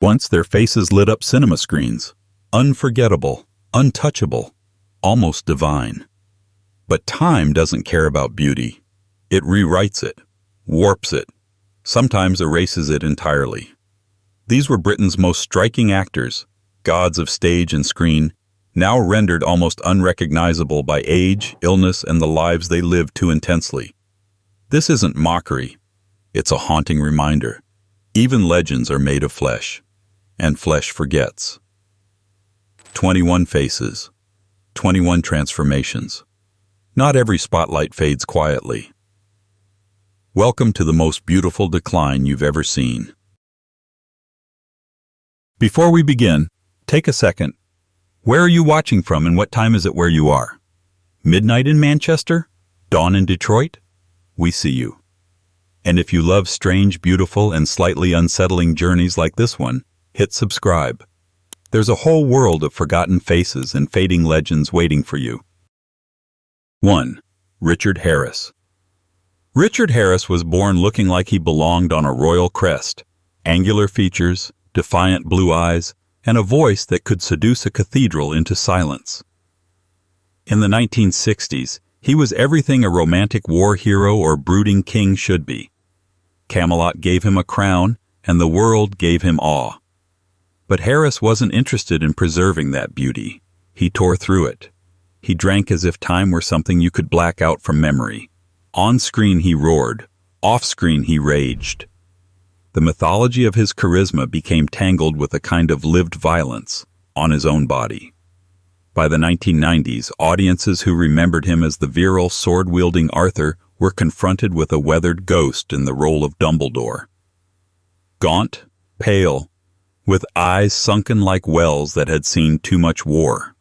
Once their faces lit up cinema screens. Unforgettable, untouchable, almost divine. But time doesn't care about beauty. It rewrites it, warps it, sometimes erases it entirely. These were Britain's most striking actors, gods of stage and screen, now rendered almost unrecognizable by age, illness, and the lives they lived too intensely. This isn't mockery. It's a haunting reminder. Even legends are made of flesh, and flesh forgets. 21 faces, 21 transformations. Not every spotlight fades quietly. Welcome to the most beautiful decline you've ever seen. Before we begin, take a second. Where are you watching from and what time is it where you are? Midnight in Manchester? Dawn in Detroit? We see you. And if you love strange, beautiful, and slightly unsettling journeys like this one, hit subscribe. There's a whole world of forgotten faces and fading legends waiting for you. 1. Richard Harris. Richard Harris was born looking like he belonged on a royal crest. Angular features, defiant blue eyes, and a voice that could seduce a cathedral into silence. In the 1960s, he was everything a romantic war hero or brooding king should be. Camelot gave him a crown, and the world gave him awe. But Harris wasn't interested in preserving that beauty. He tore through it. He drank as if time were something you could black out from memory. On screen he roared. Off screen he raged. The mythology of his charisma became tangled with a kind of lived violence on his own body. By the 1990s, audiences who remembered him as the virile, sword-wielding Arthur were confronted with a weathered ghost in the role of Dumbledore. Gaunt, pale, with eyes sunken like wells that had seen too much war.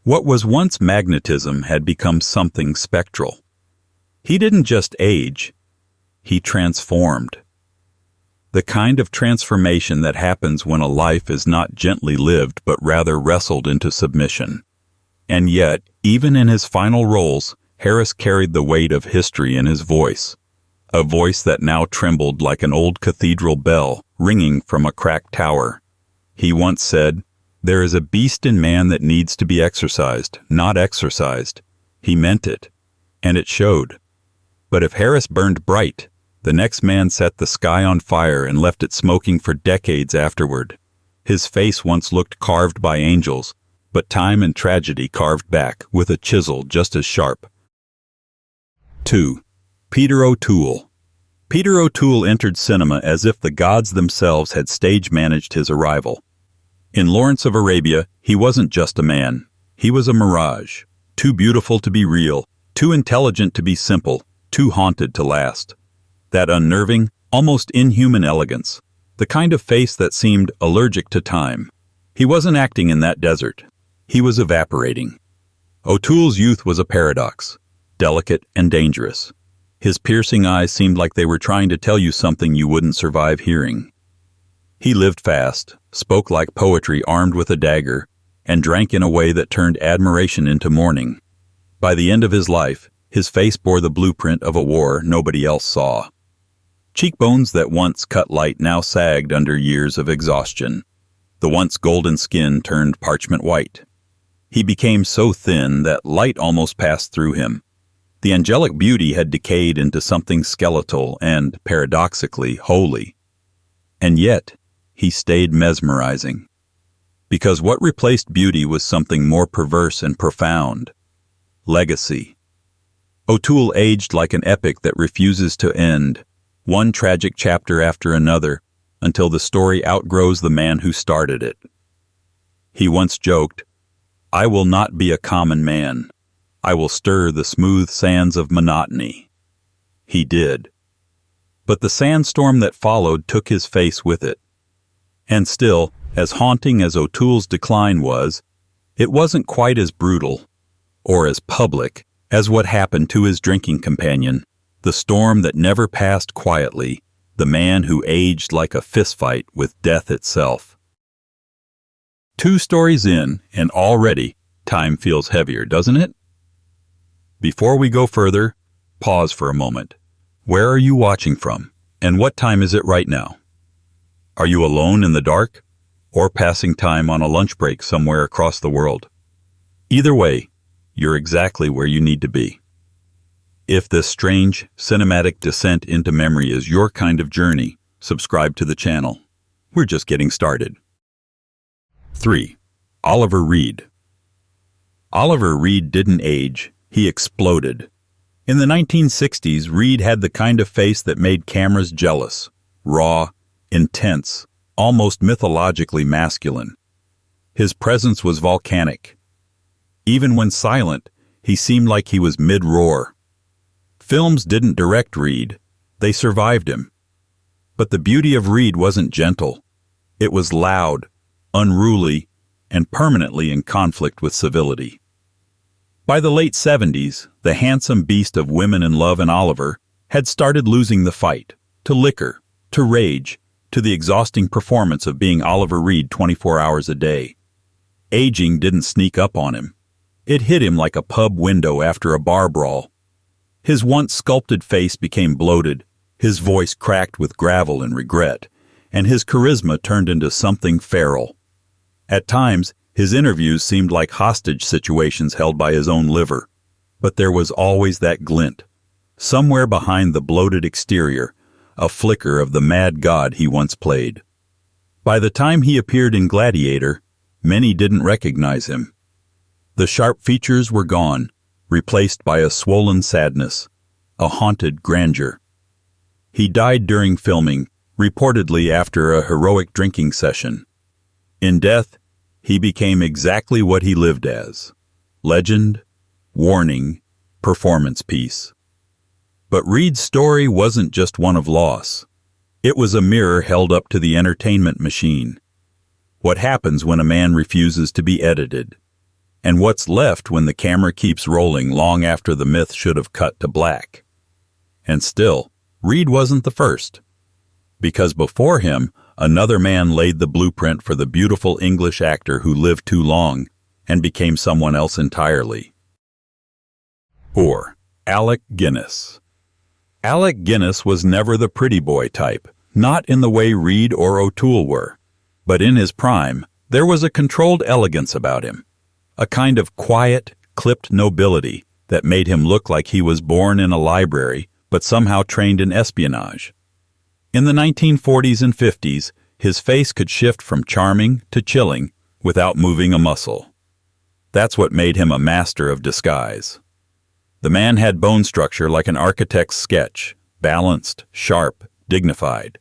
What was once magnetism had become something spectral. He didn't just age, he transformed. The kind of transformation that happens when a life is not gently lived but rather wrestled into submission. And yet, even in his final roles, Harris carried the weight of history in his voice, a voice that now trembled like an old cathedral bell ringing from a cracked tower. He once said, "There is a beast in man that needs to be exorcised, not exorcised." He meant it, and it showed. But if Harris burned bright, the next man set the sky on fire and left it smoking for decades afterward. His face once looked carved by angels, but time and tragedy carved back with a chisel just as sharp. 2. Peter O'Toole. Peter O'Toole entered cinema as if the gods themselves had stage-managed his arrival. In Lawrence of Arabia, he wasn't just a man. He was a mirage, too beautiful to be real, too intelligent to be simple, too haunted to last. That unnerving, almost inhuman elegance, the kind of face that seemed allergic to time. He wasn't acting in that desert. He was evaporating. O'Toole's youth was a paradox, delicate and dangerous. His piercing eyes seemed like they were trying to tell you something you wouldn't survive hearing. He lived fast, spoke like poetry armed with a dagger, and drank in a way that turned admiration into mourning. By the end of his life, his face bore the blueprint of a war nobody else saw. Cheekbones that once cut light now sagged under years of exhaustion. The once golden skin turned parchment white. He became so thin that light almost passed through him. The angelic beauty had decayed into something skeletal and, paradoxically, holy. And yet, he stayed mesmerizing. Because what replaced beauty was something more perverse and profound. Legacy. O'Toole aged like an epic that refuses to end, one tragic chapter after another, until the story outgrows the man who started it. He once joked, "I will not be a common man. I will stir the smooth sands of monotony." He did. But the sandstorm that followed took his face with it. And still, as haunting as O'Toole's decline was, it wasn't quite as brutal, or as public, as what happened to his drinking companion, the storm that never passed quietly, the man who aged like a fistfight with death itself. 2 stories in, and already, time feels heavier, doesn't it? Before we go further, pause for a moment. Where are you watching from, and what time is it right now? Are you alone in the dark? Or passing time on a lunch break somewhere across the world? Either way, you're exactly where you need to be. If this strange, cinematic descent into memory is your kind of journey, subscribe to the channel. We're just getting started. 3. Oliver Reed. Oliver Reed didn't age, he exploded. In the 1960s, Reed had the kind of face that made cameras jealous, raw, intense, almost mythologically masculine. His presence was volcanic. Even when silent, he seemed like he was mid-roar. Films didn't direct Reed, they survived him. But the beauty of Reed wasn't gentle. It was loud, unruly, and permanently in conflict with civility. By the late 70s, the handsome beast of women in love and Oliver had started losing the fight, to liquor, to rage, to the exhausting performance of being Oliver Reed 24 hours a day. Aging didn't sneak up on him. It hit him like a pub window after a bar brawl. His once sculpted face became bloated, his voice cracked with gravel and regret, and his charisma turned into something feral. At times, his interviews seemed like hostage situations held by his own liver, but there was always that glint, somewhere behind the bloated exterior, a flicker of the mad god he once played. By the time he appeared in Gladiator, many didn't recognize him. The sharp features were gone, replaced by a swollen sadness, a haunted grandeur. He died during filming, reportedly after a heroic drinking session. In death, he became exactly what he lived as: legend, warning, performance piece. But Reed's story wasn't just one of loss. It was a mirror held up to the entertainment machine. What happens when a man refuses to be edited? And what's left when the camera keeps rolling long after the myth should have cut to black? And still, Reed wasn't the first. Because before him, another man laid the blueprint for the beautiful English actor who lived too long and became someone else entirely. 4. Alec Guinness. Alec Guinness was never the pretty boy type, not in the way Reed or O'Toole were. But in his prime, there was a controlled elegance about him, a kind of quiet, clipped nobility that made him look like he was born in a library but somehow trained in espionage. In the 1940s and 50s, his face could shift from charming to chilling without moving a muscle. That's what made him a master of disguise. The man had bone structure like an architect's sketch, balanced, sharp, dignified.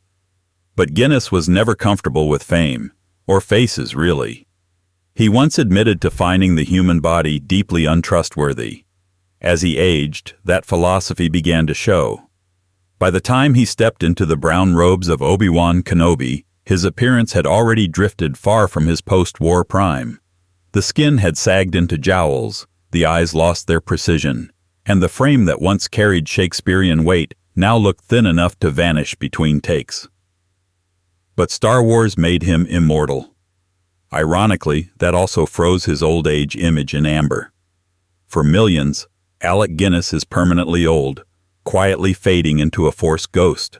But Guinness was never comfortable with fame, or faces really. He once admitted to finding the human body deeply untrustworthy. As he aged, that philosophy began to show. By the time he stepped into the brown robes of Obi-Wan Kenobi, his appearance had already drifted far from his post-war prime. The skin had sagged into jowls, the eyes lost their precision, and the frame that once carried Shakespearean weight now looked thin enough to vanish between takes. But Star Wars made him immortal. Ironically, that also froze his old age image in amber. For millions, Alec Guinness is permanently old, quietly fading into a Force ghost.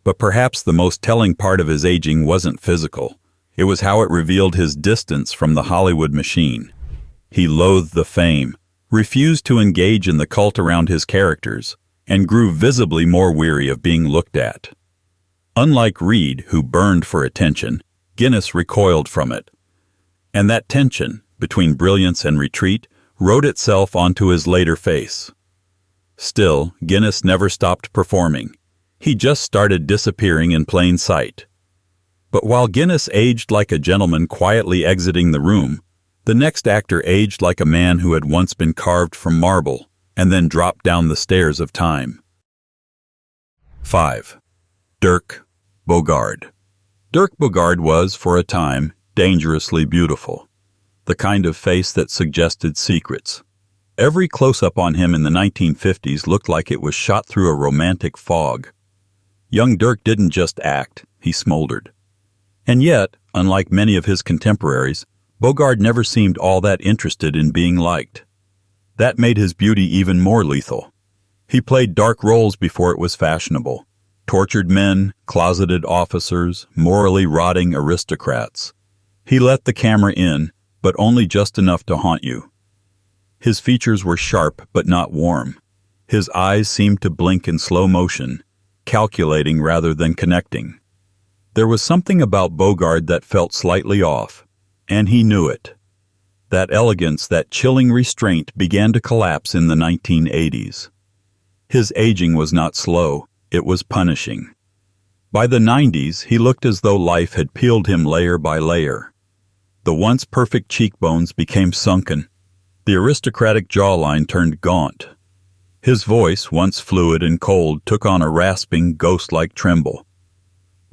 But perhaps the most telling part of his aging wasn't physical. It was how it revealed his distance from the Hollywood machine. He loathed the fame, refused to engage in the cult around his characters, and grew visibly more weary of being looked at. Unlike Reed, who burned for attention, Guinness recoiled from it. And that tension, between brilliance and retreat, wrote itself onto his later face. Still, Guinness never stopped performing. He just started disappearing in plain sight. But while Guinness aged like a gentleman quietly exiting the room, the next actor aged like a man who had once been carved from marble and then dropped down the stairs of time. 5. Dirk Bogarde. Dirk Bogarde was, for a time, dangerously beautiful. The kind of face that suggested secrets. Every close-up on him in the 1950s looked like it was shot through a romantic fog. Young Dirk didn't just act, he smoldered. And yet, unlike many of his contemporaries, Bogarde never seemed all that interested in being liked. That made his beauty even more lethal. He played dark roles before it was fashionable, Tortured men, closeted officers, morally rotting aristocrats. He let the camera in, but only just enough to haunt you. His features were sharp but not warm. His eyes seemed to blink in slow motion, calculating rather than connecting. There was something about Bogarde that felt slightly off, and he knew it. That elegance, that chilling restraint began to collapse in the 1980s. His aging was not slow, it was punishing. By the 90s, he looked as though life had peeled him layer by layer. The once perfect cheekbones became sunken. The aristocratic jawline turned gaunt. His voice, once fluid and cold, took on a rasping, ghost-like tremble.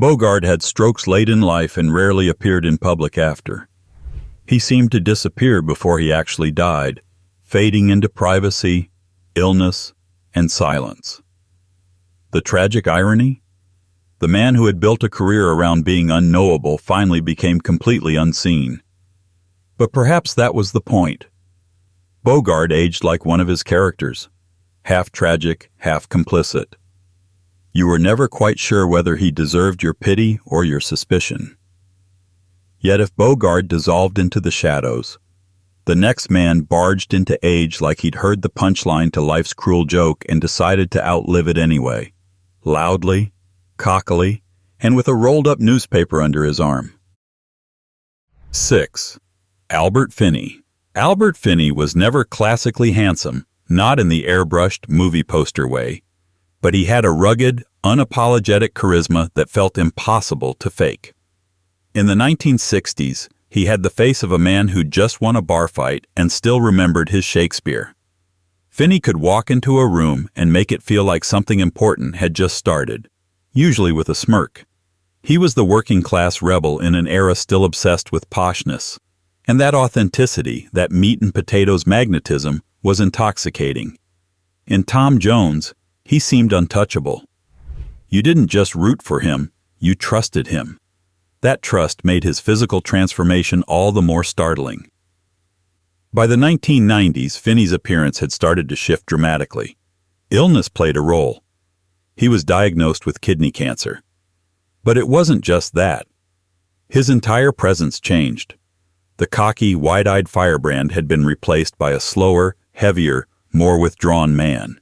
Bogarde had strokes late in life and rarely appeared in public after. He seemed to disappear before he actually died, fading into privacy, illness, and silence. The tragic irony? The man who had built a career around being unknowable finally became completely unseen. But perhaps that was the point. Bogarde aged like one of his characters, half tragic, half complicit. You were never quite sure whether he deserved your pity or your suspicion. Yet if Bogarde dissolved into the shadows, the next man barged into age like he'd heard the punchline to life's cruel joke and decided to outlive it anyway, loudly, cockily, and with a rolled-up newspaper under his arm. 6. Albert Finney. Albert Finney was never classically handsome, not in the airbrushed movie poster way, but he had a rugged, unapologetic charisma that felt impossible to fake. In the 1960s, he had the face of a man who'd just won a bar fight and still remembered his Shakespeare. Finney could walk into a room and make it feel like something important had just started, usually with a smirk. He was the working-class rebel in an era still obsessed with poshness, and that authenticity, that meat-and-potatoes magnetism, was intoxicating. In Tom Jones, he seemed untouchable. You didn't just root for him, you trusted him. That trust made his physical transformation all the more startling. By the 1990s, Finney's appearance had started to shift dramatically. Illness played a role. He was diagnosed with kidney cancer. But it wasn't just that. His entire presence changed. The cocky, wide-eyed firebrand had been replaced by a slower, heavier, more withdrawn man.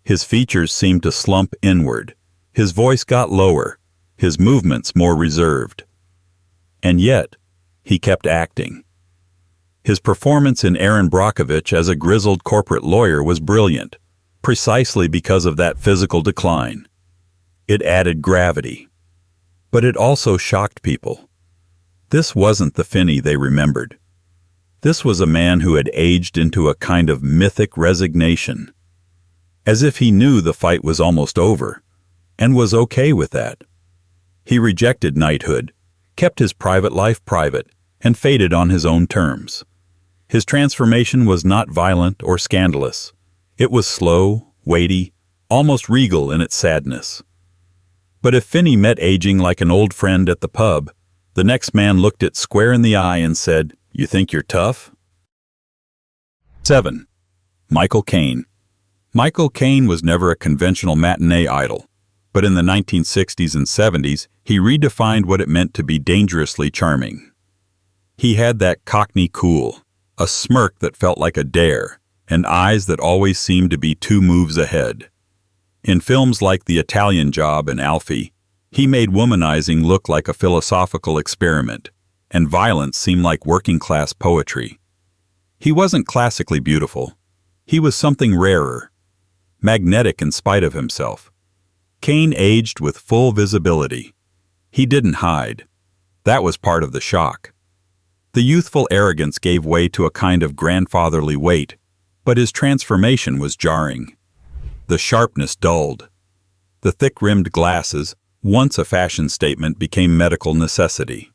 His features seemed to slump inward. His voice got lower, his movements more reserved. And yet, he kept acting. His performance in Erin Brockovich as a grizzled corporate lawyer was brilliant, precisely because of that physical decline. It added gravity. But it also shocked people. This wasn't the Finney they remembered. This was a man who had aged into a kind of mythic resignation, as if he knew the fight was almost over, and was okay with that. He rejected knighthood, kept his private life private, and faded on his own terms. His transformation was not violent or scandalous. It was slow, weighty, almost regal in its sadness. But if Finney met aging like an old friend at the pub, the next man looked it square in the eye and said, "You think you're tough?" 7. Michael Caine. Michael Caine was never a conventional matinee idol, but in the 1960s and 70s, he redefined what it meant to be dangerously charming. He had that Cockney cool, a smirk that felt like a dare, and eyes that always seemed to be 2 moves ahead. In films like The Italian Job and Alfie, he made womanizing look like a philosophical experiment, and violence seem like working-class poetry. He wasn't classically beautiful. He was something rarer, magnetic in spite of himself. Caine aged with full visibility. He didn't hide. That was part of the shock. The youthful arrogance gave way to a kind of grandfatherly weight, but his transformation was jarring. The sharpness dulled. The thick-rimmed glasses, once a fashion statement, became medical necessity.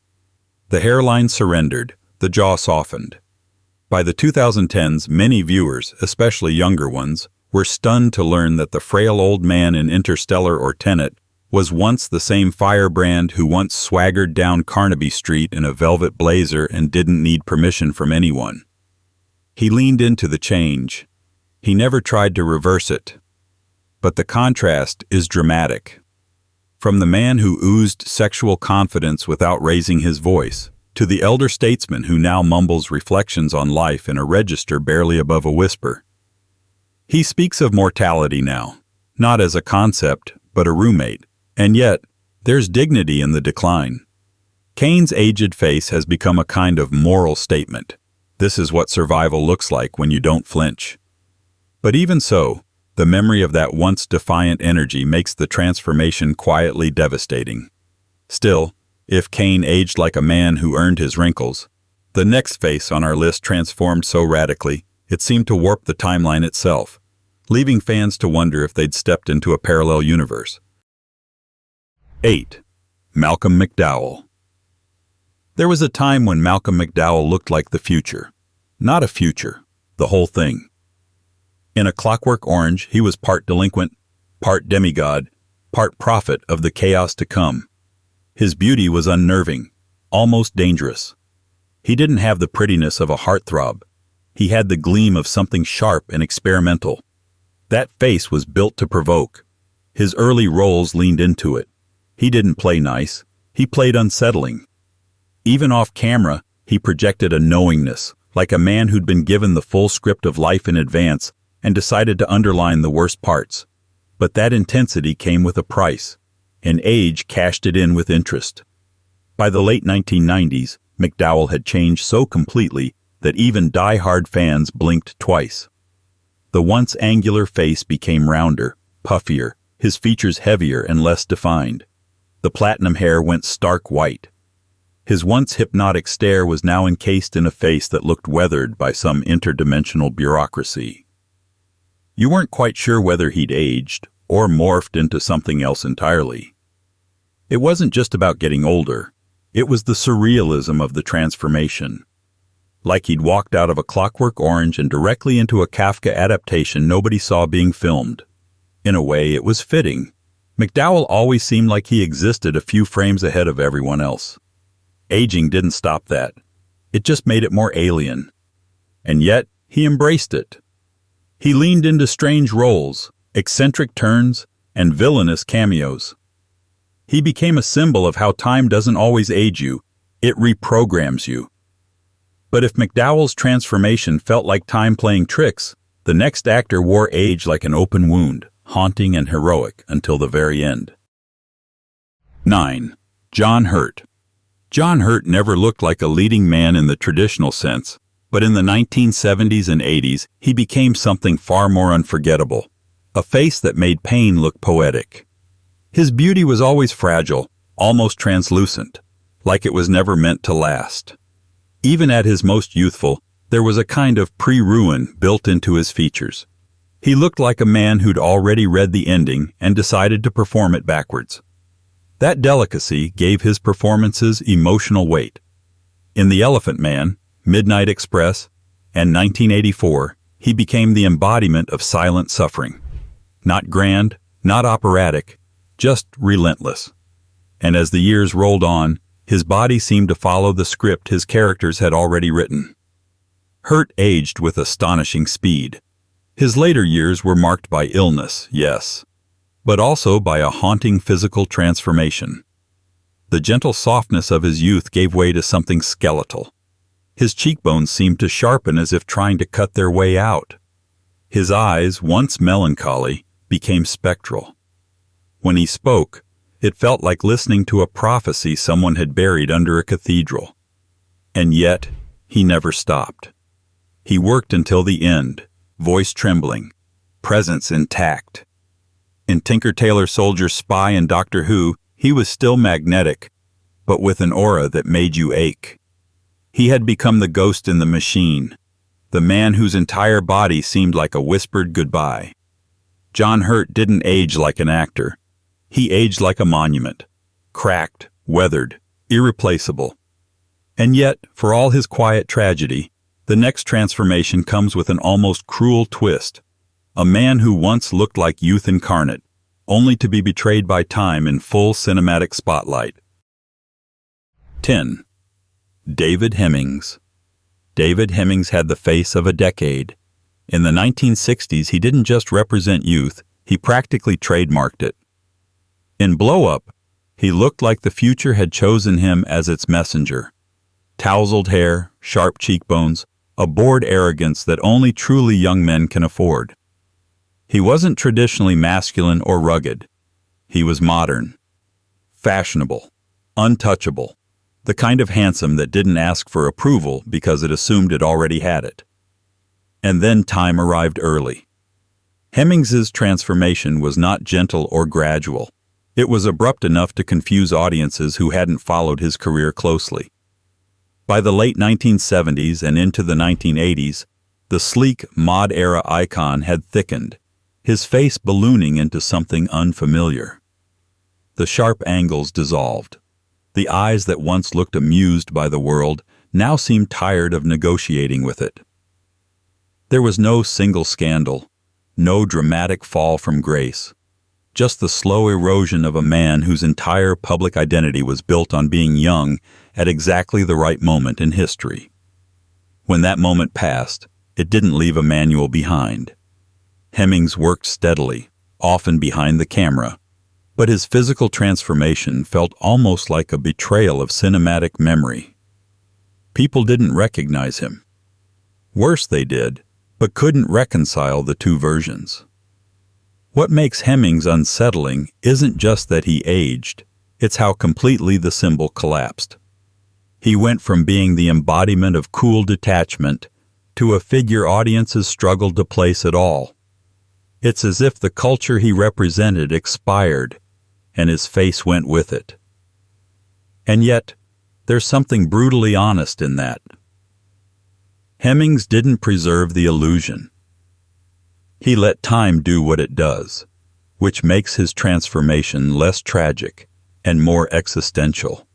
The hairline surrendered, the jaw softened. By the 2010s, many viewers, especially younger ones, were stunned to learn that the frail old man in Interstellar or Tenet was once the same firebrand who once swaggered down Carnaby Street in a velvet blazer and didn't need permission from anyone. He leaned into the change. He never tried to reverse it. But the contrast is dramatic. From the man who oozed sexual confidence without raising his voice, to the elder statesman who now mumbles reflections on life in a register barely above a whisper. He speaks of mortality now, not as a concept, but a roommate, and yet, there's dignity in the decline. Caine's aged face has become a kind of moral statement. This is what survival looks like when you don't flinch. But even so, the memory of that once defiant energy makes the transformation quietly devastating. Still, if Caine aged like a man who earned his wrinkles, the next face on our list transformed so radically, it seemed to warp the timeline itself, leaving fans to wonder if they'd stepped into a parallel universe. 8. Malcolm McDowell. There was a time when Malcolm McDowell looked like the future. Not a future, the whole thing. In A Clockwork Orange, he was part delinquent, part demigod, part prophet of the chaos to come. His beauty was unnerving, almost dangerous. He didn't have the prettiness of a heartthrob. He had the gleam of something sharp and experimental. That face was built to provoke. His early roles leaned into it. He didn't play nice. He played unsettling. Even off camera, he projected a knowingness, like a man who'd been given the full script of life in advance and decided to underline the worst parts. But that intensity came with a price, and age cashed it in with interest. By the late 1990s, McDowell had changed so completely that even die-hard fans blinked twice. The once angular face became rounder, puffier, his features heavier and less defined. The platinum hair went stark white. His once hypnotic stare was now encased in a face that looked weathered by some interdimensional bureaucracy. You weren't quite sure whether he'd aged or morphed into something else entirely. It wasn't just about getting older. It was the surrealism of the transformation. Like he'd walked out of A Clockwork Orange and directly into a Kafka adaptation nobody saw being filmed. In a way, it was fitting. McDowell always seemed like he existed a few frames ahead of everyone else. Aging didn't stop that. It just made it more alien. And yet, he embraced it. He leaned into strange roles, eccentric turns, and villainous cameos. He became a symbol of how time doesn't always age you, it reprograms you. But if McDowell's transformation felt like time playing tricks, the next actor wore age like an open wound, haunting and heroic until the very end. 9. John Hurt. John Hurt never looked like a leading man in the traditional sense, but in the 1970s and 80s, he became something far more unforgettable, a face that made pain look poetic. His beauty was always fragile, almost translucent, like it was never meant to last. Even at his most youthful, there was a kind of pre-ruin built into his features. He looked like a man who'd already read the ending and decided to perform it backwards. That delicacy gave his performances emotional weight. In The Elephant Man, Midnight Express, and 1984, he became the embodiment of silent suffering. Not grand, not operatic, just relentless. And as the years rolled on, his body seemed to follow the script his characters had already written. Hurt aged with astonishing speed. His later years were marked by illness, yes, but also by a haunting physical transformation. The gentle softness of his youth gave way to something skeletal. His cheekbones seemed to sharpen as if trying to cut their way out. His eyes, once melancholy, became spectral. When he spoke, it felt like listening to a prophecy someone had buried under a cathedral. And yet, he never stopped. He worked until the end, voice trembling, presence intact. In Tinker Tailor Soldier Spy and Doctor Who, he was still magnetic, but with an aura that made you ache. He had become the ghost in the machine, the man whose entire body seemed like a whispered goodbye. John Hurt didn't age like an actor. He aged like a monument, cracked, weathered, irreplaceable. And yet, for all his quiet tragedy, the next transformation comes with an almost cruel twist. A man who once looked like youth incarnate, only to be betrayed by time in full cinematic spotlight. 10. David Hemmings. David Hemmings had the face of a decade. In the 1960s, he didn't just represent youth, he practically trademarked it. In Blow Up, he looked like the future had chosen him as its messenger. Tousled hair, sharp cheekbones, a bored arrogance that only truly young men can afford. He wasn't traditionally masculine or rugged. He was modern, fashionable, untouchable, the kind of handsome that didn't ask for approval because it assumed it already had it. And then time arrived early. Hemmings's transformation was not gentle or gradual. It was abrupt enough to confuse audiences who hadn't followed his career closely. By the late 1970s and into the 1980s, the sleek, mod-era icon had thickened, his face ballooning into something unfamiliar. The sharp angles dissolved. The eyes that once looked amused by the world now seemed tired of negotiating with it. There was no single scandal, no dramatic fall from grace, just the slow erosion of a man whose entire public identity was built on being young at exactly the right moment in history. When that moment passed, it didn't leave a manual behind. Hemmings worked steadily, often behind the camera, but his physical transformation felt almost like a betrayal of cinematic memory. People didn't recognize him. Worse, they did, but couldn't reconcile the two versions. What makes Hemmings unsettling isn't just that he aged, it's how completely the symbol collapsed. He went from being the embodiment of cool detachment to a figure audiences struggled to place at all. It's as if the culture he represented expired, and his face went with it. And yet, there's something brutally honest in that. Hemmings didn't preserve the illusion. He let time do what it does, which makes his transformation less tragic and more existential.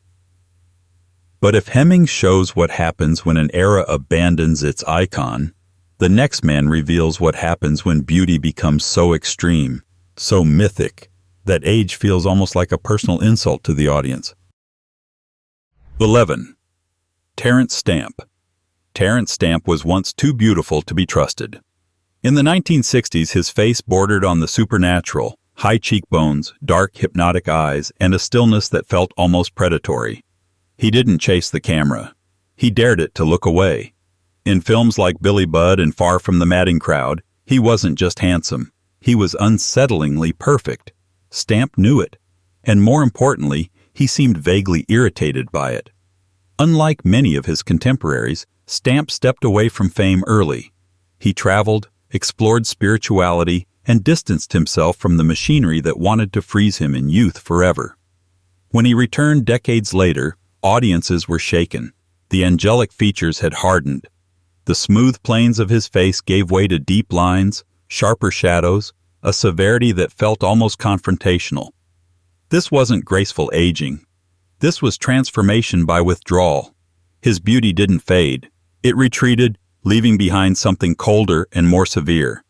But if Hemmings shows what happens when an era abandons its icon, the next man reveals what happens when beauty becomes so extreme, so mythic, that age feels almost like a personal insult to the audience. 11. Terence Stamp. Terence Stamp was once too beautiful to be trusted. In the 1960s, his face bordered on the supernatural, high cheekbones, dark hypnotic eyes, and a stillness that felt almost predatory. He didn't chase the camera. He dared it to look away. In films like Billy Budd and Far From the Madding Crowd, he wasn't just handsome. He was unsettlingly perfect. Stamp knew it, and more importantly, he seemed vaguely irritated by it. Unlike many of his contemporaries, Stamp stepped away from fame early. He traveled, explored spirituality, and distanced himself from the machinery that wanted to freeze him in youth forever. When he returned decades later, audiences were shaken. The angelic features had hardened. The smooth planes of his face gave way to deep lines, sharper shadows, a severity that felt almost confrontational. This wasn't graceful aging. This was transformation by withdrawal. His beauty didn't fade. It retreated, leaving behind something colder and more severe.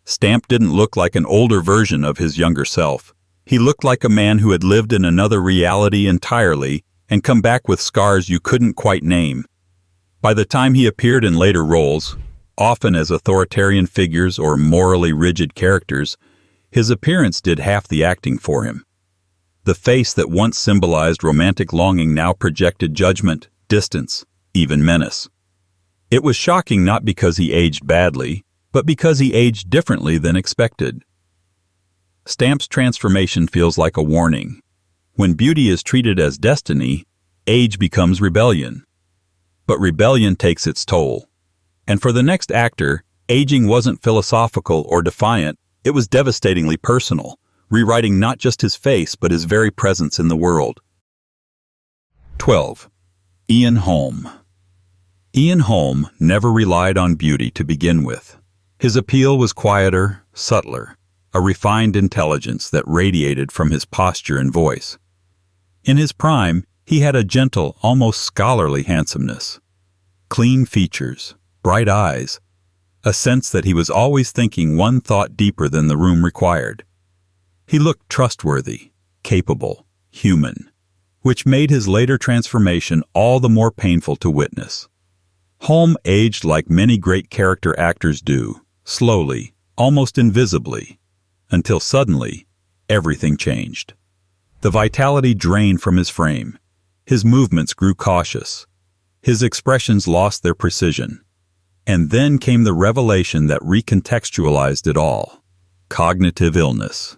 Stamp didn't look like an older version of his younger self. He looked like a man who had lived in another reality entirely and come back with scars you couldn't quite name. By the time he appeared in later roles, often as authoritarian figures or morally rigid characters, his appearance did half the acting for him. The face that once symbolized romantic longing now projected judgment, distance, even menace. It was shocking not because he aged badly, but because he aged differently than expected. Stamp's transformation feels like a warning. When beauty is treated as destiny, age becomes rebellion. But rebellion takes its toll. And for the next actor, aging wasn't philosophical or defiant, it was devastatingly personal, rewriting not just his face but his very presence in the world. 12. Ian Holm. Ian Holm never relied on beauty to begin with. His appeal was quieter, subtler, a refined intelligence that radiated from his posture and voice. In his prime, he had a gentle, almost scholarly handsomeness. Clean features, bright eyes, a sense that he was always thinking one thought deeper than the room required. He looked trustworthy, capable, human, which made his later transformation all the more painful to witness. Holm aged like many great character actors do, slowly, almost invisibly, until suddenly, everything changed. The vitality drained from his frame. His movements grew cautious. His expressions lost their precision. And then came the revelation that recontextualized it all. Cognitive illness.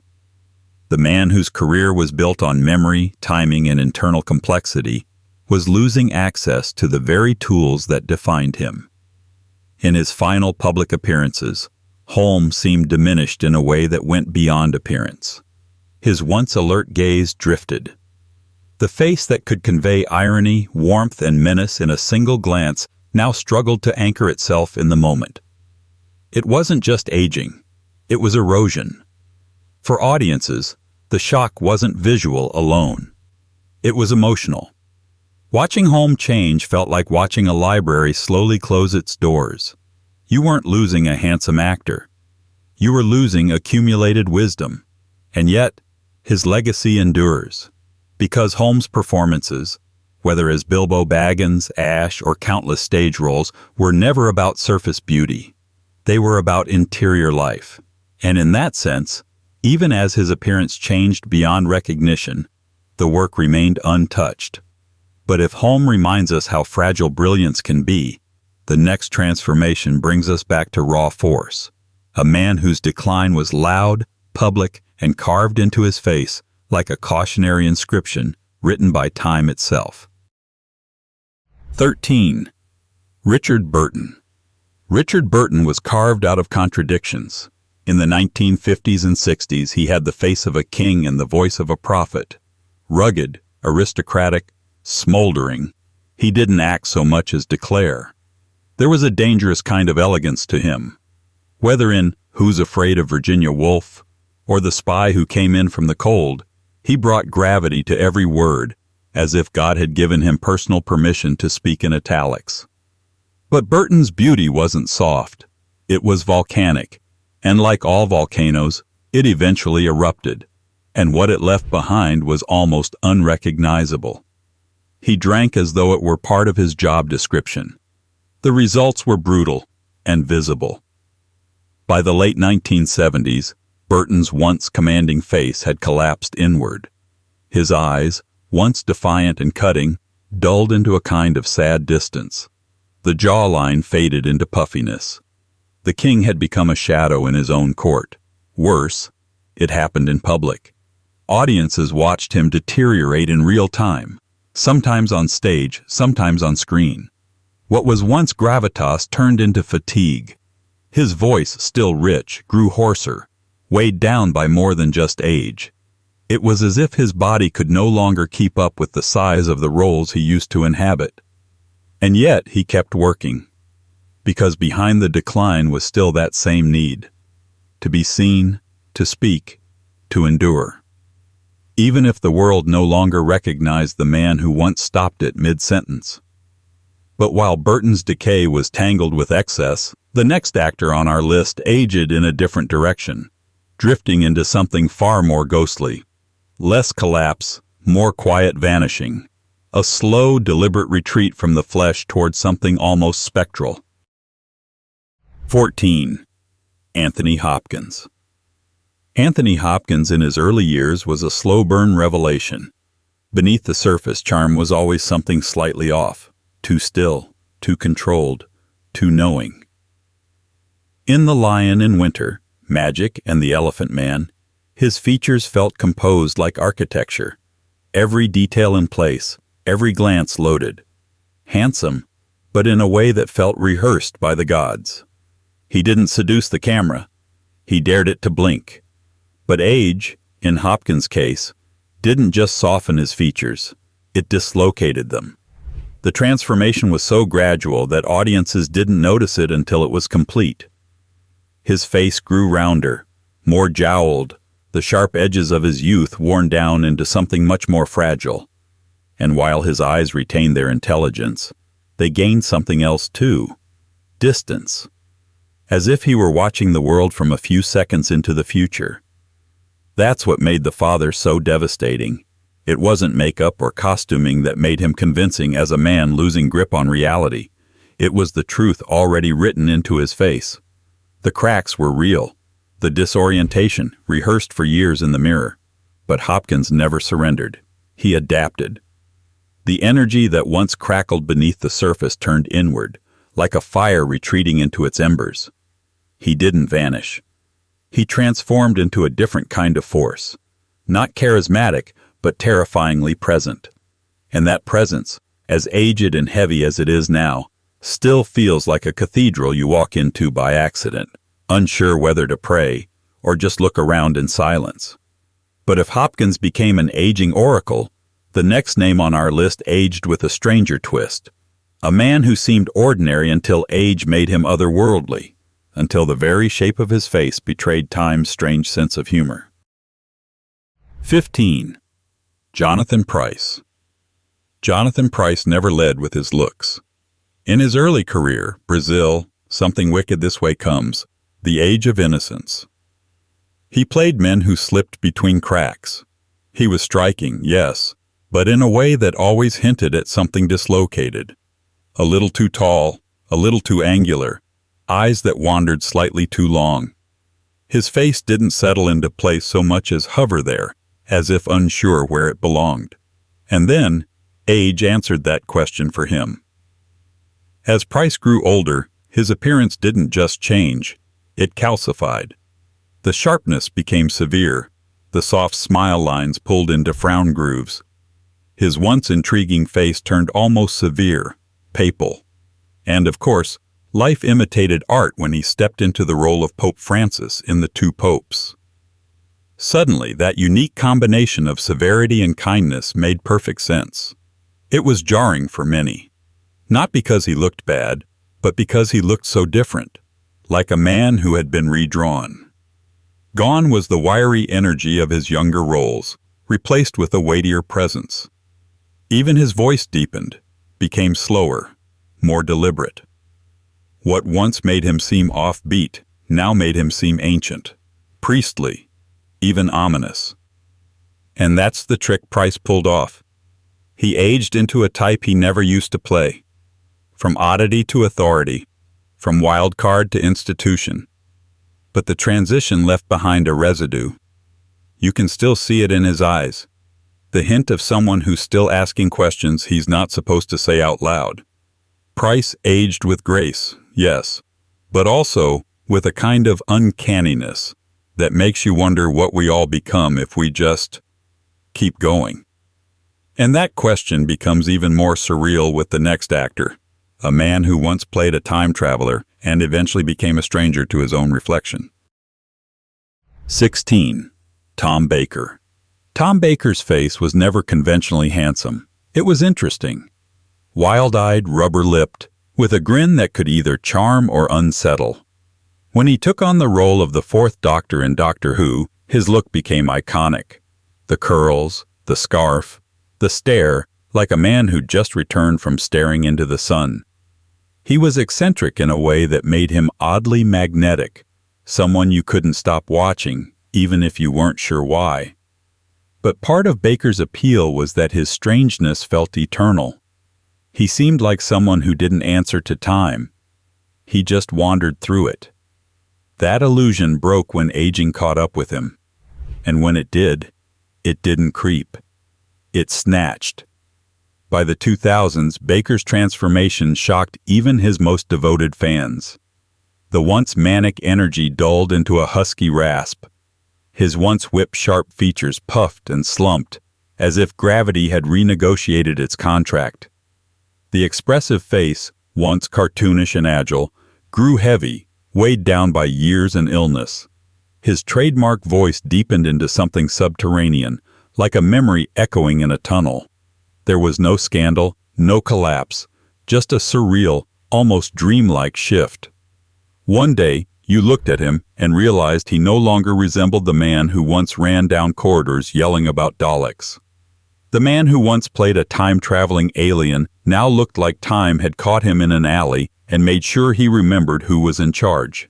The man whose career was built on memory, timing, and internal complexity was losing access to the very tools that defined him. In his final public appearances, Holm seemed diminished in a way that went beyond appearance. His once alert gaze drifted. The face that could convey irony, warmth, and menace in a single glance now struggled to anchor itself in the moment. It wasn't just aging, it was erosion. For audiences, the shock wasn't visual alone. It was emotional. Watching Holm change felt like watching a library slowly close its doors. You weren't losing a handsome actor. You were losing accumulated wisdom. And yet, his legacy endures. Because Holm's performances, whether as Bilbo Baggins, Ash, or countless stage roles, were never about surface beauty. They were about interior life. And in that sense, even as his appearance changed beyond recognition, the work remained untouched. But if Holm reminds us how fragile brilliance can be, the next transformation brings us back to raw force. A man whose decline was loud, public, and carved into his face like a cautionary inscription written by time itself. 13. Richard Burton. Richard Burton was carved out of contradictions. In the 1950s and 60s, he had the face of a king and the voice of a prophet. Rugged, aristocratic, smoldering, he didn't act so much as declare. There was a dangerous kind of elegance to him. Whether in Who's Afraid of Virginia Woolf or The Spy Who Came In from the Cold, he brought gravity to every word, as if God had given him personal permission to speak in italics. But Burton's beauty wasn't soft. It was volcanic, and like all volcanoes, it eventually erupted, and what it left behind was almost unrecognizable. He drank as though it were part of his job description. The results were brutal and visible. By the late 1970s, Burton's once commanding face had collapsed inward. His eyes, once defiant and cutting, dulled into a kind of sad distance. The jawline faded into puffiness. The king had become a shadow in his own court. Worse, it happened in public. Audiences watched him deteriorate in real time, sometimes on stage, sometimes on screen. What was once gravitas turned into fatigue. His voice, still rich, grew hoarser, weighed down by more than just age. It was as if his body could no longer keep up with the size of the roles he used to inhabit. And yet he kept working, because behind the decline was still that same need, to be seen, to speak, to endure. Even if the world no longer recognized the man who once stopped it mid-sentence. But while Burton's decay was tangled with excess, the next actor on our list aged in a different direction, drifting into something far more ghostly. Less collapse, more quiet vanishing. A slow, deliberate retreat from the flesh towards something almost spectral. 14. Anthony Hopkins. Anthony Hopkins in his early years was a slow-burn revelation. Beneath the surface, charm was always something slightly off, too still, too controlled, too knowing. In The Lion in Winter, Magic, and The Elephant Man, his features felt composed like architecture, every detail in place, every glance loaded. Handsome, but in a way that felt rehearsed by the gods. He didn't seduce the camera. He dared it to blink. But age, in Hopkins' case, didn't just soften his features, it dislocated them. The transformation was so gradual that audiences didn't notice it until it was complete. His face grew rounder, more jowled, the sharp edges of his youth worn down into something much more fragile. And while his eyes retained their intelligence, they gained something else too, distance. As if he were watching the world from a few seconds into the future. That's what made The Father so devastating. It wasn't makeup or costuming that made him convincing as a man losing grip on reality. It was the truth already written into his face. The cracks were real. The disorientation, rehearsed for years in the mirror. But Hopkins never surrendered. He adapted. The energy that once crackled beneath the surface turned inward, like a fire retreating into its embers. He didn't vanish. He transformed into a different kind of force. Not charismatic, but terrifyingly present. And that presence, as aged and heavy as it is now, still feels like a cathedral you walk into by accident, unsure whether to pray or just look around in silence. But if Hopkins became an aging oracle, the next name on our list aged with a stranger twist. A man who seemed ordinary until age made him otherworldly, until the very shape of his face betrayed time's strange sense of humor. 15. Jonathan Pryce. Jonathan Pryce never led with his looks. In his early career, Brazil, Something Wicked This Way Comes, The Age of Innocence. He played men who slipped between cracks. He was striking, yes, but in a way that always hinted at something dislocated. A little too tall, a little too angular, eyes that wandered slightly too long. His face didn't settle into place so much as hover there, as if unsure where it belonged. And then, age answered that question for him. As Pryce grew older, his appearance didn't just change, it calcified. The sharpness became severe, the soft smile lines pulled into frown grooves. His once intriguing face turned almost severe, papal. And of course, life imitated art when he stepped into the role of Pope Francis in The Two Popes. Suddenly, that unique combination of severity and kindness made perfect sense. It was jarring for many. Not because he looked bad, but because he looked so different, like a man who had been redrawn. Gone was the wiry energy of his younger roles, replaced with a weightier presence. Even his voice deepened, became slower, more deliberate. What once made him seem offbeat now made him seem ancient, priestly, even ominous. And that's the trick Pryce pulled off. He aged into a type he never used to play. From oddity to authority, from wild card to institution. But the transition left behind a residue. You can still see it in his eyes. The hint of someone who's still asking questions he's not supposed to say out loud. Pryce aged with grace, yes, but also with a kind of uncanniness that makes you wonder what we all become if we just keep going. And that question becomes even more surreal with the next actor, a man who once played a time traveler and eventually became a stranger to his own reflection. 16. Tom Baker. Tom Baker's face was never conventionally handsome. It was interesting. Wild-eyed, rubber-lipped, with a grin that could either charm or unsettle. When he took on the role of the Fourth Doctor in Doctor Who, his look became iconic. The curls, the scarf, the stare, like a man who'd just returned from staring into the sun. He was eccentric in a way that made him oddly magnetic, someone you couldn't stop watching, even if you weren't sure why. But part of Baker's appeal was that his strangeness felt eternal. He seemed like someone who didn't answer to time. He just wandered through it. That illusion broke when aging caught up with him. And when it didn't creep. It snatched. By the 2000s, Baker's transformation shocked even his most devoted fans. The once manic energy dulled into a husky rasp. His once whip-sharp features puffed and slumped, as if gravity had renegotiated its contract. The expressive face, once cartoonish and agile, grew heavy, weighed down by years and illness. His trademark voice deepened into something subterranean, like a memory echoing in a tunnel. There was no scandal, no collapse, just a surreal, almost dreamlike shift. One day, you looked at him and realized he no longer resembled the man who once ran down corridors yelling about Daleks. The man who once played a time-traveling alien now looked like time had caught him in an alley and made sure he remembered who was in charge.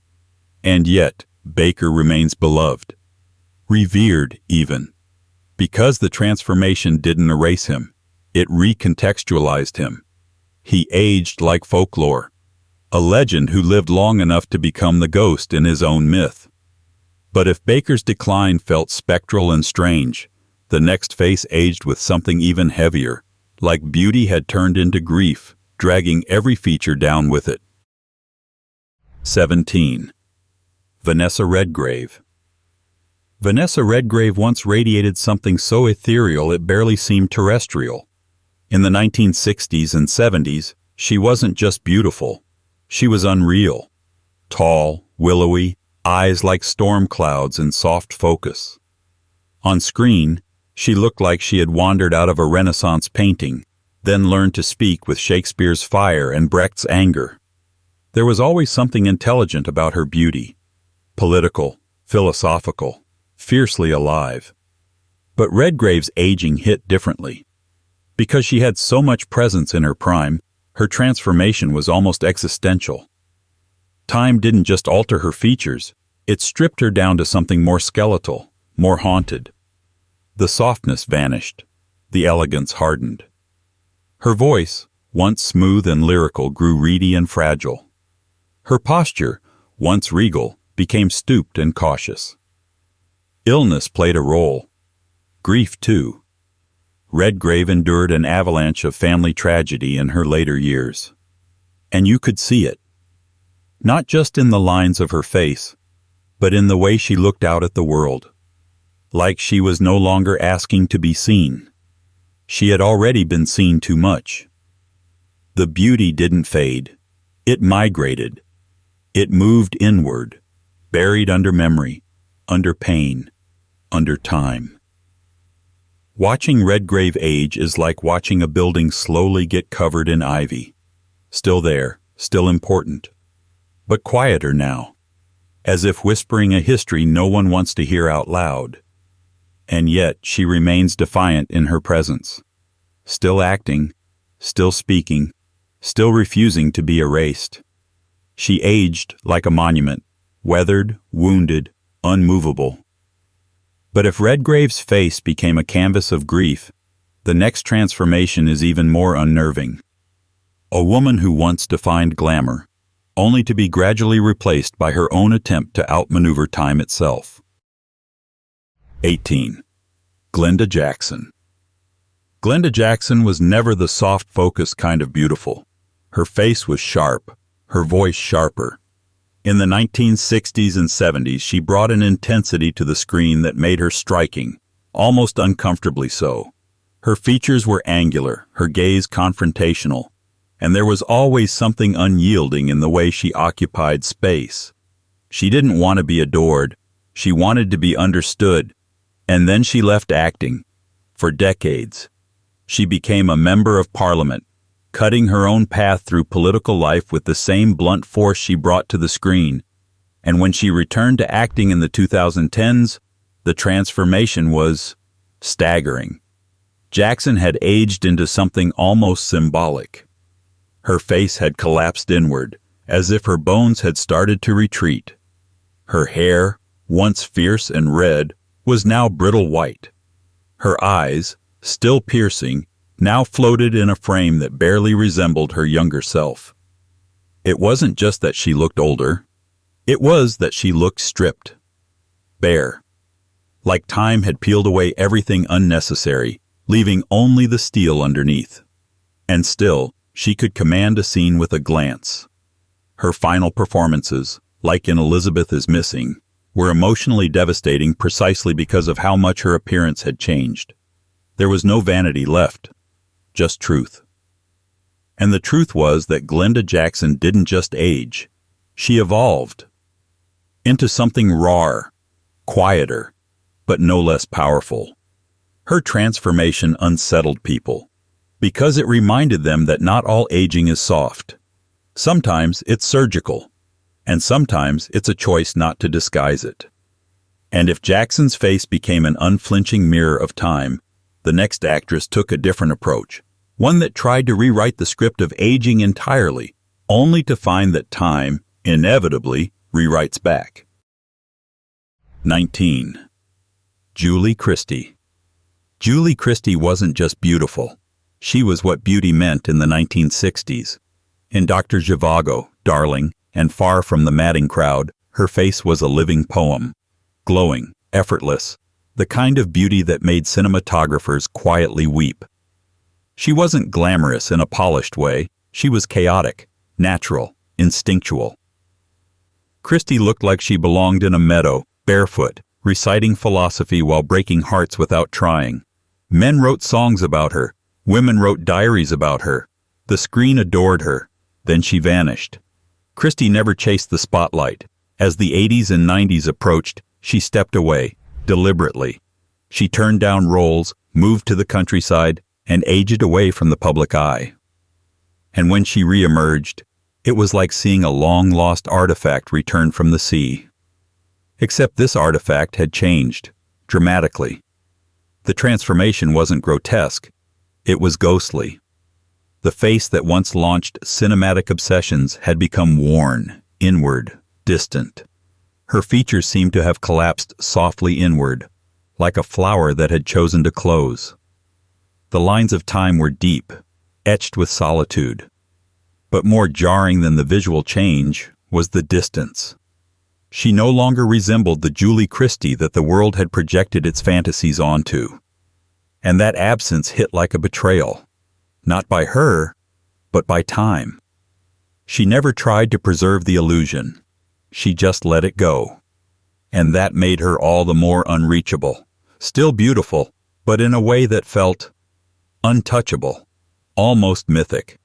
And yet, Baker remains beloved. Revered, even. Because the transformation didn't erase him, it recontextualized him. He aged like folklore. A legend who lived long enough to become the ghost in his own myth. But if Baker's decline felt spectral and strange, The next face aged with something even heavier, like beauty had turned into grief, dragging every feature down with it. 17. Vanessa Redgrave. Vanessa Redgrave once radiated something so ethereal it barely seemed terrestrial. In the 1960s and 70s, she wasn't just beautiful. She was unreal. Tall, willowy, eyes like storm clouds in soft focus. On screen, she looked like she had wandered out of a Renaissance painting, then learned to speak with Shakespeare's fire and Brecht's anger. There was always something intelligent about her beauty. Political, philosophical, fiercely alive. But Redgrave's aging hit differently. Because she had so much presence in her prime, her transformation was almost existential. Time didn't just alter her features, it stripped her down to something more skeletal, more haunted. The softness vanished, the elegance hardened. Her voice, once smooth and lyrical, grew reedy and fragile. Her posture, once regal, became stooped and cautious. Illness played a role. Grief, too. Redgrave endured an avalanche of family tragedy in her later years. And you could see it. Not just in the lines of her face, but in the way she looked out at the world. Like she was no longer asking to be seen. She had already been seen too much. The beauty didn't fade. It migrated. It moved inward, buried under memory, under pain, under time. Watching Redgrave age is like watching a building slowly get covered in ivy. Still there, still important, but quieter now, as if whispering a history no one wants to hear out loud. And yet she remains defiant in her presence, still acting, still speaking, still refusing to be erased. She aged like a monument, weathered, wounded, unmovable. But if Redgrave's face became a canvas of grief, the next transformation is even more unnerving. A woman who once defined glamour, only to be gradually replaced by her own attempt to outmaneuver time itself. 18. Glenda Jackson. Glenda Jackson was never the soft-focused kind of beautiful. Her face was sharp, her voice sharper. In the 1960s and 70s, she brought an intensity to the screen that made her striking, almost uncomfortably so. Her features were angular, her gaze confrontational, and there was always something unyielding in the way she occupied space. She didn't want to be adored, she wanted to be understood, and then she left acting. For decades. She became a member of Parliament, cutting her own path through political life with the same blunt force she brought to the screen. And when she returned to acting in the 2010s, the transformation was staggering. Jackson had aged into something almost symbolic. Her face had collapsed inward, as if her bones had started to retreat. Her hair, once fierce and red, was now brittle white. Her eyes, still piercing, now floated in a frame that barely resembled her younger self. It wasn't just that she looked older. It was that she looked stripped, bare. Like time had peeled away everything unnecessary, leaving only the steel underneath. And still, she could command a scene with a glance. Her final performances, like in Elizabeth is Missing, were emotionally devastating precisely because of how much her appearance had changed. There was no vanity left, just truth. And the truth was that Glenda Jackson didn't just age. She evolved into something rawer, quieter, but no less powerful. Her transformation unsettled people, because it reminded them that not all aging is soft. Sometimes it's surgical, and sometimes it's a choice not to disguise it. And if Jackson's face became an unflinching mirror of time, the next actress took a different approach, one that tried to rewrite the script of aging entirely, only to find that time, inevitably, rewrites back. 19. Julie Christie. Julie Christie wasn't just beautiful. She was what beauty meant in the 1960s. In Dr. Zhivago, Darling, and Far from the Madding Crowd, her face was a living poem, glowing, effortless, the kind of beauty that made cinematographers quietly weep. She wasn't glamorous in a polished way. She was chaotic, natural, instinctual. Christie looked like she belonged in a meadow, barefoot, reciting philosophy while breaking hearts without trying. Men wrote songs about her. Women wrote diaries about her. The screen adored her. Then she vanished. Christie never chased the spotlight. As the 80s and 90s approached, she stepped away, deliberately. She turned down roles, moved to the countryside, and aged away from the public eye. And when she re-emerged, it was like seeing a long-lost artifact return from the sea. Except this artifact had changed, dramatically. The transformation wasn't grotesque. It was ghostly. The face that once launched cinematic obsessions had become worn, inward, distant. Her features seemed to have collapsed softly inward, like a flower that had chosen to close. The lines of time were deep, etched with solitude. But more jarring than the visual change was the distance. She no longer resembled the Julie Christie that the world had projected its fantasies onto. And that absence hit like a betrayal. Not by her, but by time. She never tried to preserve the illusion. She just let it go. And that made her all the more unreachable. Still beautiful, but in a way that felt untouchable, almost mythic.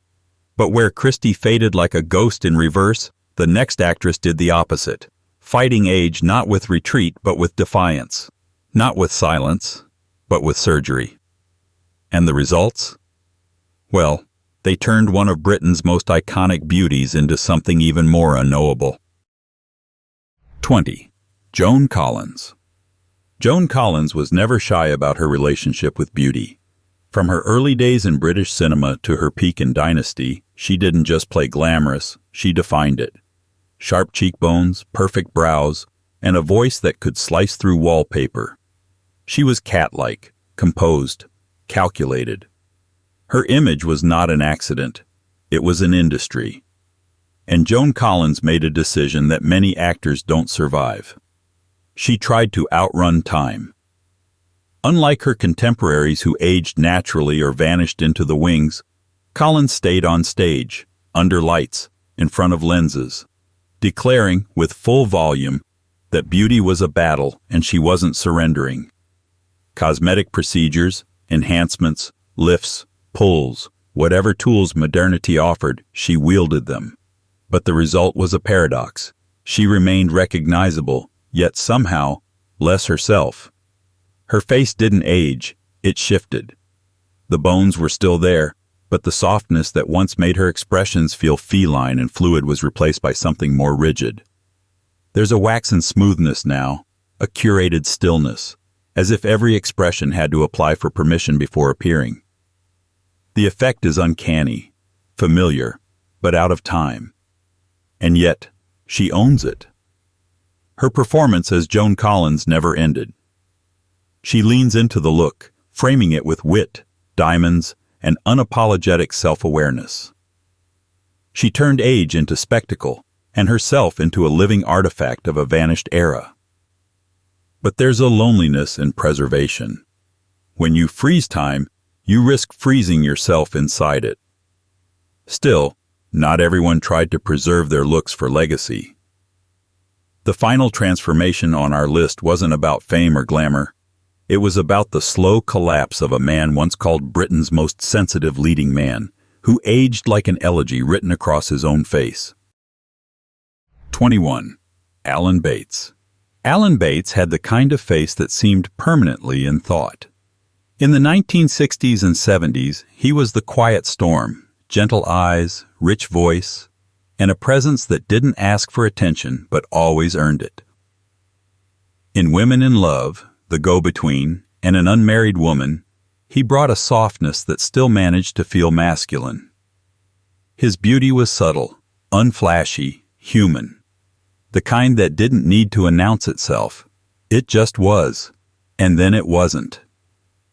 But where Christie faded like a ghost in reverse, the next actress did the opposite, fighting age not with retreat but with defiance, not with silence, but with surgery. And the results? Well, they turned one of Britain's most iconic beauties into something even more unknowable. 20. Joan Collins. Joan Collins was never shy about her relationship with beauty. From her early days in British cinema to her peak in Dynasty, she didn't just play glamorous, she defined it. Sharp cheekbones, perfect brows, and a voice that could slice through wallpaper. She was cat-like, composed, calculated. Her image was not an accident. It was an industry. And Joan Collins made a decision that many actors don't survive. She tried to outrun time. Unlike her contemporaries who aged naturally or vanished into the wings, Collins stayed on stage, under lights, in front of lenses, declaring, with full volume, that beauty was a battle and she wasn't surrendering. Cosmetic procedures, enhancements, lifts, pulls, whatever tools modernity offered, she wielded them. But the result was a paradox. She remained recognizable, yet somehow less herself. Her face didn't age, it shifted. The bones were still there, but the softness that once made her expressions feel feline and fluid was replaced by something more rigid. There's a waxen smoothness now, a curated stillness, as if every expression had to apply for permission before appearing. The effect is uncanny, familiar, but out of time. And yet, she owns it. Her performance as Joan Collins never ended. She leans into the look, framing it with wit, diamonds, and unapologetic self-awareness. She turned age into spectacle, and herself into a living artifact of a vanished era. But there's a loneliness in preservation. When you freeze time, you risk freezing yourself inside it. Still, not everyone tried to preserve their looks for legacy. The final transformation on our list wasn't about fame or glamour. It was about the slow collapse of a man once called Britain's most sensitive leading man, who aged like an elegy written across his own face. 21. Alan Bates. Alan Bates had the kind of face that seemed permanently in thought. In the 1960s and 70s, he was the quiet storm, gentle eyes, rich voice, and a presence that didn't ask for attention but always earned it. In Women in Love, The Go-Between, and An Unmarried Woman, he brought a softness that still managed to feel masculine. His beauty was subtle, unflashy, human. The kind that didn't need to announce itself. It just was, and then it wasn't.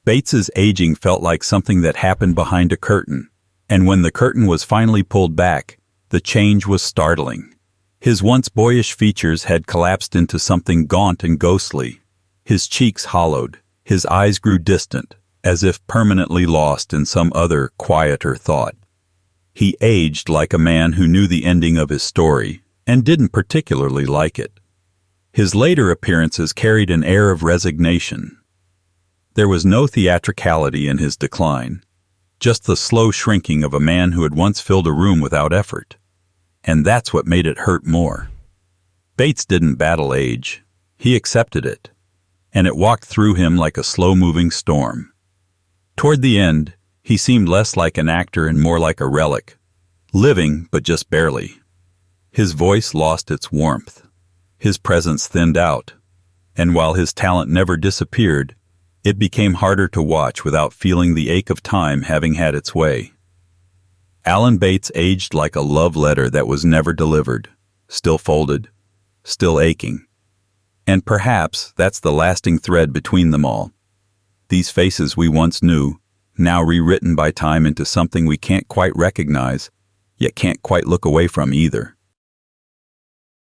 Bates's aging felt like something that happened behind a curtain, and when the curtain was finally pulled back, the change was startling. His once boyish features had collapsed into something gaunt and ghostly. His cheeks hollowed, his eyes grew distant, as if permanently lost in some other, quieter thought. He aged like a man who knew the ending of his story and didn't particularly like it. His later appearances carried an air of resignation. There was no theatricality in his decline, just the slow shrinking of a man who had once filled a room without effort. And that's what made it hurt more. Bates didn't battle age. He accepted it, and it walked through him like a slow-moving storm. Toward the end, he seemed less like an actor and more like a relic, living but just barely. His voice lost its warmth. His presence thinned out, and while his talent never disappeared, it became harder to watch without feeling the ache of time having had its way. Alan Bates aged like a love letter that was never delivered, still folded, still aching. And perhaps that's the lasting thread between them all. These faces we once knew, now rewritten by time into something we can't quite recognize, yet can't quite look away from either.